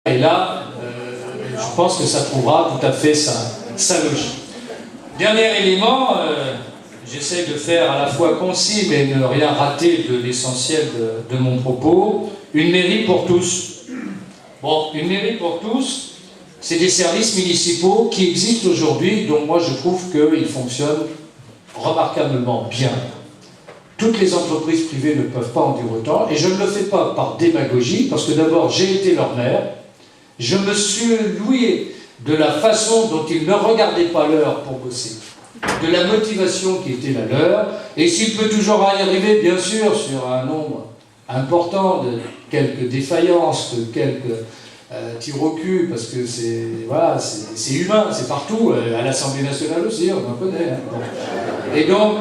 Et là, je pense que ça trouvera tout à fait sa logique. Dernier élément, j'essaie de faire à la fois concis mais ne rien rater de l'essentiel de mon propos. Une mairie pour tous. Bon, une mairie pour tous, c'est des services municipaux qui existent aujourd'hui, dont moi je trouve qu'ils fonctionnent remarquablement bien. Toutes les entreprises privées ne peuvent pas en dire autant, et je ne le fais pas par démagogie, parce que d'abord j'ai été leur maire, je me suis loué de la façon dont ils ne regardaient pas l'heure pour bosser, de la motivation qui était la leur, et s'il peut toujours y arriver, bien sûr, sur un nombre important de quelques défaillances, de quelques tirs au cul, parce que c'est voilà, c'est humain, c'est partout, à l'Assemblée nationale aussi, on en connaît. Hein. Et donc,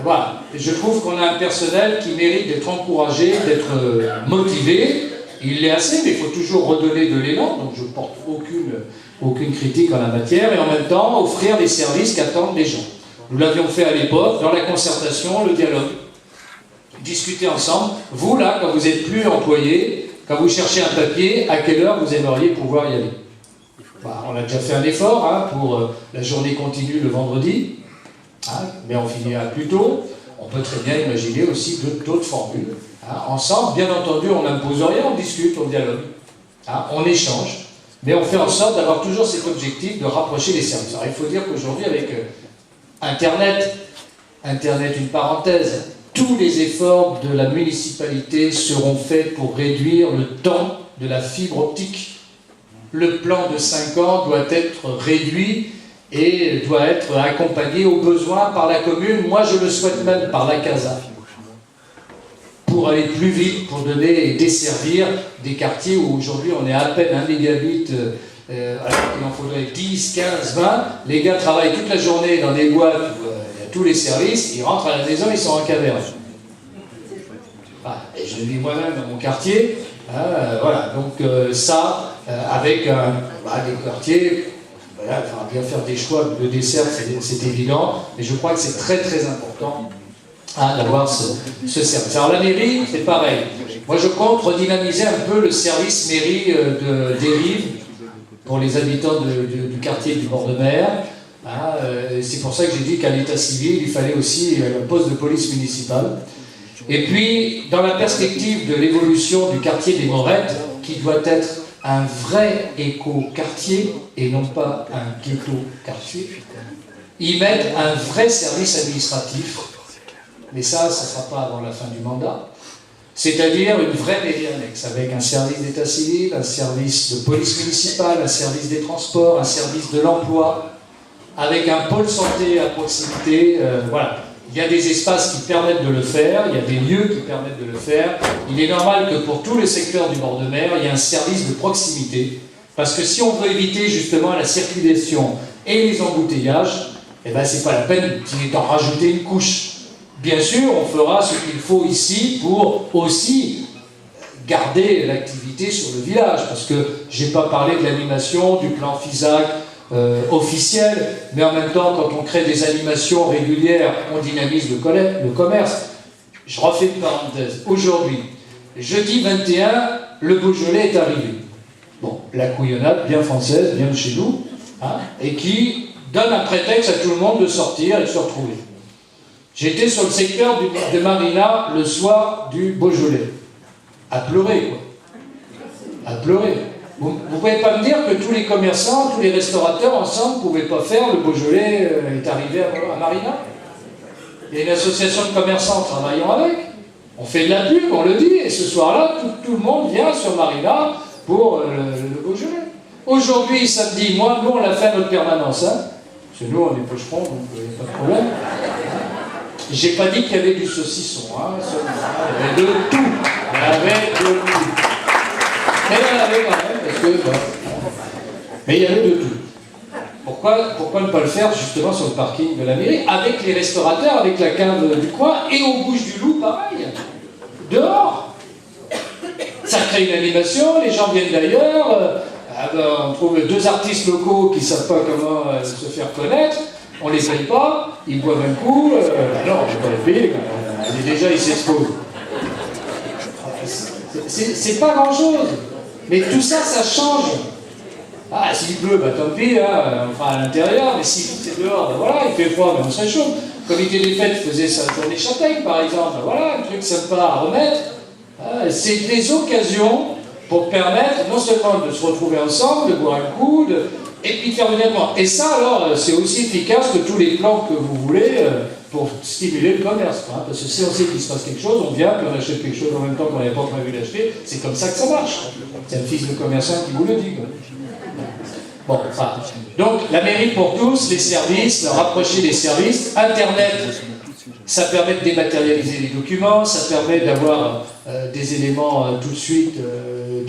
voilà, je trouve qu'on a un personnel qui mérite d'être encouragé, d'être motivé. Il l'est assez, mais il faut toujours redonner de l'élan, donc je ne porte aucune critique en la matière, et en même temps offrir les services qu'attendent les gens. Nous l'avions fait à l'époque, dans la concertation, le dialogue. Discuter ensemble. Vous, là, quand vous n'êtes plus employé, quand vous cherchez un papier, à quelle heure vous aimeriez pouvoir y aller? Bah, on a déjà fait un effort hein, pour la journée continue le vendredi, hein, mais on finira plus tôt. On peut très bien imaginer aussi d'autres formules. Hein. Ensemble, bien entendu, on n'impose rien, on discute, on dialogue, hein, on échange, mais on fait en sorte d'avoir toujours cet objectif de rapprocher les services. Alors il faut dire qu'aujourd'hui, avec Internet, une parenthèse, tous les efforts de la municipalité seront faits pour réduire le temps de la fibre optique. Le plan de 5 ans doit être réduit et doit être accompagné au besoin par la commune. Moi, je le souhaite même par la CASA, pour aller plus vite, pour donner et desservir des quartiers où aujourd'hui on est à peine 1 mégabit, alors qu'il en faudrait 10, 15, 20. Les gars travaillent toute la journée dans des boîtes où il y a tous les services, ils rentrent à la maison, ils sont en caverne. Ah, et je le vis moi-même dans mon quartier. Voilà, donc ça, avec des quartiers, voilà, il faudra bien faire des choix de dessert, c'est évident, mais je crois que c'est très très important hein, d'avoir ce service. Alors la mairie, c'est pareil. Moi je compte redynamiser un peu le service mairie des Rives pour les habitants du quartier du bord de mer. Hein, c'est pour ça que j'ai dit qu'à l'état civil, il fallait aussi un poste de police municipale. Et puis, dans la perspective de l'évolution du quartier des Morettes, qui doit être un vrai éco-quartier et non pas un ghetto-quartier, ils mettent un vrai service administratif, mais ça ne sera pas avant la fin du mandat, c'est-à-dire une vraie mairie annexe, avec un service d'état civil, un service de police municipale, un service des transports, un service de l'emploi, avec un pôle santé à proximité, voilà. Il y a des espaces qui permettent de le faire, il y a des lieux qui permettent de le faire. Il est normal que pour tous les secteurs du bord de mer, il y ait un service de proximité. Parce que si on veut éviter justement la circulation et les embouteillages, eh ben c'est pas la peine d'en rajouter une couche. Bien sûr, on fera ce qu'il faut ici pour aussi garder l'activité sur le village. Parce que je n'ai pas parlé de l'animation, du plan FISAC, officielle, mais en même temps, quand on crée des animations régulières, on dynamise le commerce. Je refais une parenthèse. Aujourd'hui, jeudi 21, le Beaujolais est arrivé. Bon, la couillonnade bien française, bien de chez nous, hein, et qui donne un prétexte à tout le monde de sortir et de se retrouver. J'étais sur le secteur de Marina le soir du Beaujolais. À pleurer, quoi. À pleurer. Vous ne pouvez pas me dire que tous les commerçants, tous les restaurateurs ensemble ne pouvaient pas faire, le Beaujolais est arrivé à Marina. Il y a une association de commerçants travaillant avec. On fait de la pub, on le dit, et ce soir-là, tout le monde vient sur Marina pour le Beaujolais. Aujourd'hui, samedi, nous on l'a fait à notre permanence, hein, parce que nous on est pocherons, donc il n'y a pas de problème. J'ai pas dit qu'il y avait du saucisson, hein, il y avait de tout. Il y avait de tout. Mais il y en avait quand même, parce que... Bon. Mais il y avait de tout. Pourquoi ne pas le faire justement sur le parking de la mairie, avec les restaurateurs, avec la cave du coin, et aux Bouches du Loup, pareil. Dehors. Ça crée une animation, les gens viennent d'ailleurs, on trouve 2 artistes locaux qui ne savent pas comment se faire connaître, on ne les paye pas, ils boivent un coup, non, je ne vais pas les payer, déjà ils s'exposent. C'est pas grand-chose. Mais tout ça, ça change. Ah, s'il pleut, bah tant pis, hein, on fera à l'intérieur, mais si c'est dehors, ben voilà, il fait froid, mais on se réchauffe. Le comité des fêtes faisait sa journée châtaigne, par exemple, ben voilà, un truc sympa à remettre. C'est des occasions pour permettre non seulement de se retrouver ensemble, de boire un coup, et puis de faire venir le monde. Et ça, alors, c'est aussi efficace que tous les plans que vous voulez pour stimuler le commerce. Hein, parce que si on sait qu'il se passe quelque chose, on vient, puis on achète quelque chose en même temps qu'on n'avait pas prévu d'acheter. C'est comme ça que ça marche. C'est un fils de commerçant qui vous le dit. Quoi. Bon, enfin, donc la mairie pour tous, les services, rapprocher des services, Internet, ça permet de dématérialiser les documents, ça permet d'avoir des éléments tout de suite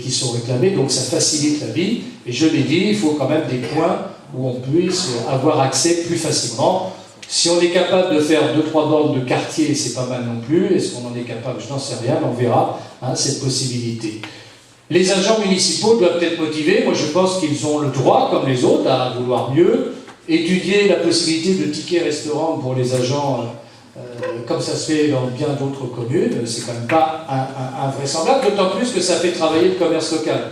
qui sont réclamés, donc ça facilite la vie. Et je l'ai dit, il faut quand même des points où on puisse avoir accès plus facilement. Si on est capable de faire 2-3 bornes de quartier, c'est pas mal non plus. Est-ce qu'on en est capable? Je n'en sais rien, on verra hein, cette possibilité. Les agents municipaux doivent être motivés. Moi, je pense qu'ils ont le droit, comme les autres, à vouloir mieux. Étudier la possibilité de tickets restaurants pour les agents, comme ça se fait dans bien d'autres communes, c'est quand même pas invraisemblable, d'autant plus que ça fait travailler le commerce local.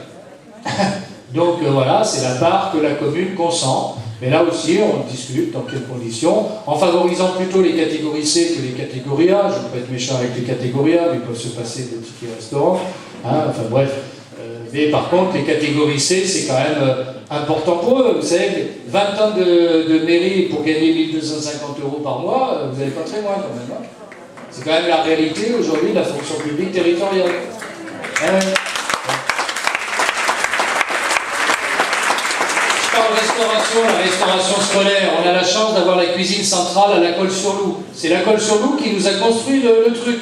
Donc voilà, c'est la part que la commune consent. Mais là aussi, on discute dans quelles conditions, en favorisant plutôt les catégories C que les catégories A. Je ne veux pas être méchant avec les catégories A, mais ils peuvent se passer de tickets restaurants. Hein, enfin bref. Mais par contre, les catégories C, c'est quand même important pour eux. Vous savez, 20 ans de mairie pour gagner 1250 € par mois, vous n'allez pas très loin quand même. Hein. C'est quand même la réalité aujourd'hui de la fonction publique territoriale. Je parle restauration, la restauration scolaire. On a la chance d'avoir la cuisine centrale à la Colle-sur-Loup. C'est la Colle-sur-Loup qui nous a construit le truc.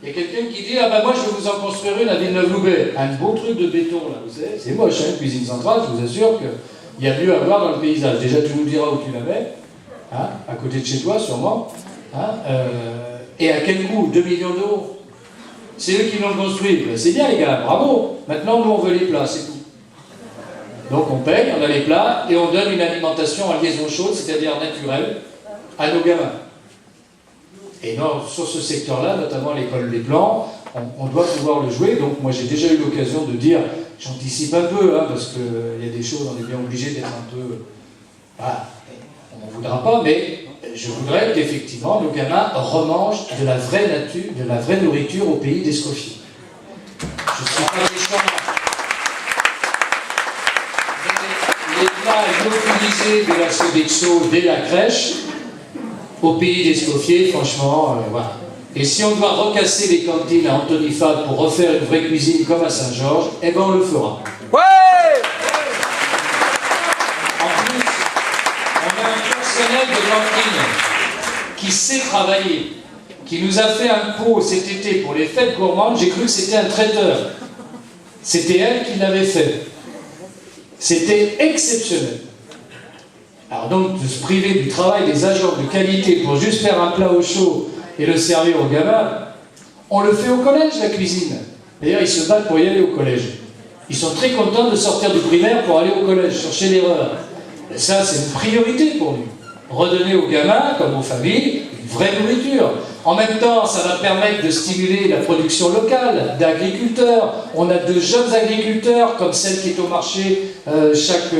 Il y a quelqu'un qui dit « Ah ben moi je vais vous en construire une à Villeneuve-Loubet ». Un beau truc de béton là, vous savez, c'est moche, hein, cuisine centrale, je vous assure qu'il y a mieux à voir dans le paysage. Déjà tu nous diras où tu la mets, hein, à côté de chez toi sûrement, hein, et à quel coût? 2 millions €. C'est eux qui l'ont construit, ben, c'est bien les gars, bravo. Maintenant nous on veut les plats, c'est tout. Donc on paye, on a les plats, et on donne une alimentation en liaison chaude, c'est-à-dire naturelle, à nos gamins. Et non, sur ce secteur-là, notamment l'école des Plans, on doit pouvoir le jouer. Donc moi j'ai déjà eu l'occasion de dire, j'anticipe un peu, hein, parce qu'il y a des choses, on est bien obligé d'être un peu... Voilà, on n'en voudra pas, mais je voudrais qu'effectivement nos gamins remangent de la vraie nature, de la vraie nourriture au pays d'Escoffier. Je suis pas méchant. Les plats lyophilisés de la Sodexo dès la crèche, au pays d'Escoffier, franchement, voilà. Et si on doit recasser les cantines à Antony Fad pour refaire une vraie cuisine comme à Saint-Georges, eh ben on le fera. Ouais. En plus, on a un personnel de cantine qui sait travailler, qui nous a fait un pot cet été pour les fêtes gourmandes. J'ai cru que c'était un traiteur. C'était elle qui l'avait fait. C'était exceptionnel. Alors donc, de se priver du travail des agents de qualité pour juste faire un plat au chaud et le servir aux gamins, on le fait au collège, la cuisine. D'ailleurs, ils se battent pour y aller au collège. Ils sont très contents de sortir du primaire pour aller au collège, chercher l'erreur. Et ça, c'est une priorité pour nous. Redonner aux gamins, comme aux familles, une vraie nourriture. En même temps, ça va permettre de stimuler la production locale d'agriculteurs. On a de jeunes agriculteurs, comme celle qui est au marché chaque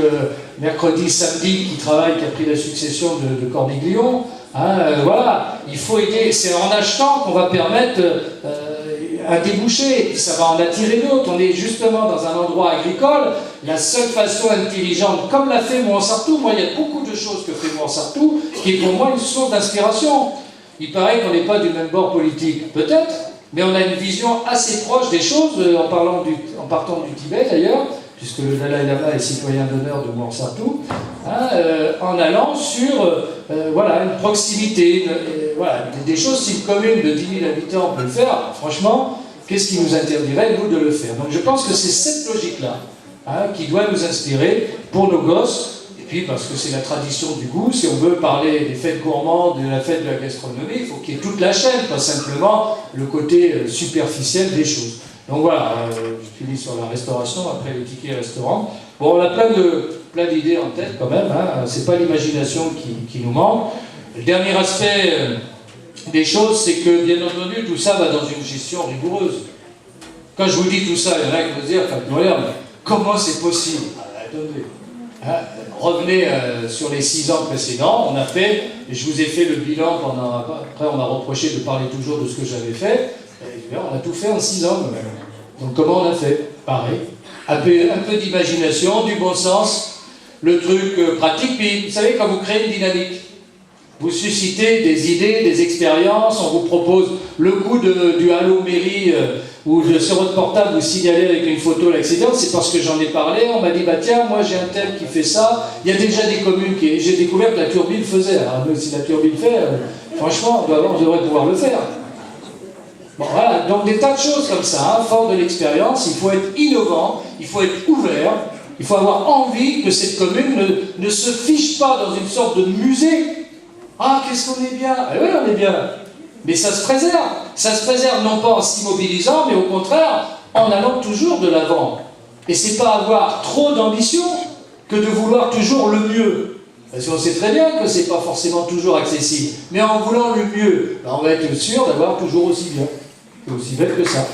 mercredi, samedi, qui travaille, qui a pris la succession de Corniglion. Hein, voilà, il faut aider. C'est en achetant qu'on va permettre un débouché. Ça va en attirer d'autres. On est justement dans un endroit agricole. La seule façon intelligente, comme l'a fait Mouansartou, moi, il y a beaucoup de choses que fait Mouansartou, qui est pour moi une source d'inspiration. Il paraît qu'on n'est pas du même bord politique, peut-être, mais on a une vision assez proche des choses, en partant du Tibet d'ailleurs, puisque le Dalai Lama est citoyen d'honneur de Mouansartou, hein, en allant sur voilà, une proximité, voilà, des choses, si une commune de 10 000 habitants peut le faire, franchement, qu'est-ce qui nous interdirait, nous, de le faire? Donc je pense que c'est cette logique-là hein, qui doit nous inspirer pour nos gosses. Et puis parce que c'est la tradition du goût, si on veut parler des fêtes gourmandes, de la fête de la gastronomie, il faut qu'il y ait toute la chaîne, pas simplement le côté superficiel des choses. Donc voilà, je finis sur la restauration, après les tickets restaurants. Bon, on a plein d'idées en tête quand même, hein, c'est pas l'imagination qui nous manque. Le dernier aspect des choses, c'est que bien entendu, tout ça va dans une gestion rigoureuse. Quand je vous dis tout ça, il y en a qui vont se dire, enfin, mais comment c'est possible? Attendez. Hein, revenez sur les 6 ans précédents, on a fait, et je vous ai fait le bilan pendant, après on m'a reproché de parler toujours de ce que j'avais fait, et on a tout fait en 6 ans. Donc comment on a fait? Pareil. Un peu d'imagination, du bon sens, le truc pratique, puis vous savez, quand vous créez une dynamique, vous suscitez des idées, des expériences, on vous propose le coup du Halo Mairie où sur votre portable vous signalez avec une photo l'accident, c'est parce que j'en ai parlé, on m'a dit bah tiens, moi j'ai un tel qui fait ça, il y a déjà des communes qui... J'ai découvert que la Turbine faisait, alors si la Turbine fait, franchement, on devrait pouvoir le faire. Bon voilà, donc des tas de choses comme ça, hein, fort de l'expérience, il faut être innovant, il faut être ouvert, il faut avoir envie que cette commune ne se fiche pas dans une sorte de musée. Ah, qu'est-ce qu'on est bien! Eh oui, on est bien. Mais ça se préserve. Ça se préserve non pas en s'immobilisant, mais au contraire, en allant toujours de l'avant. Et c'est pas avoir trop d'ambition que de vouloir toujours le mieux. Parce qu'on sait très bien que c'est pas forcément toujours accessible. Mais en voulant le mieux, ben on va être sûr d'avoir toujours aussi bien. C'est aussi bête que ça.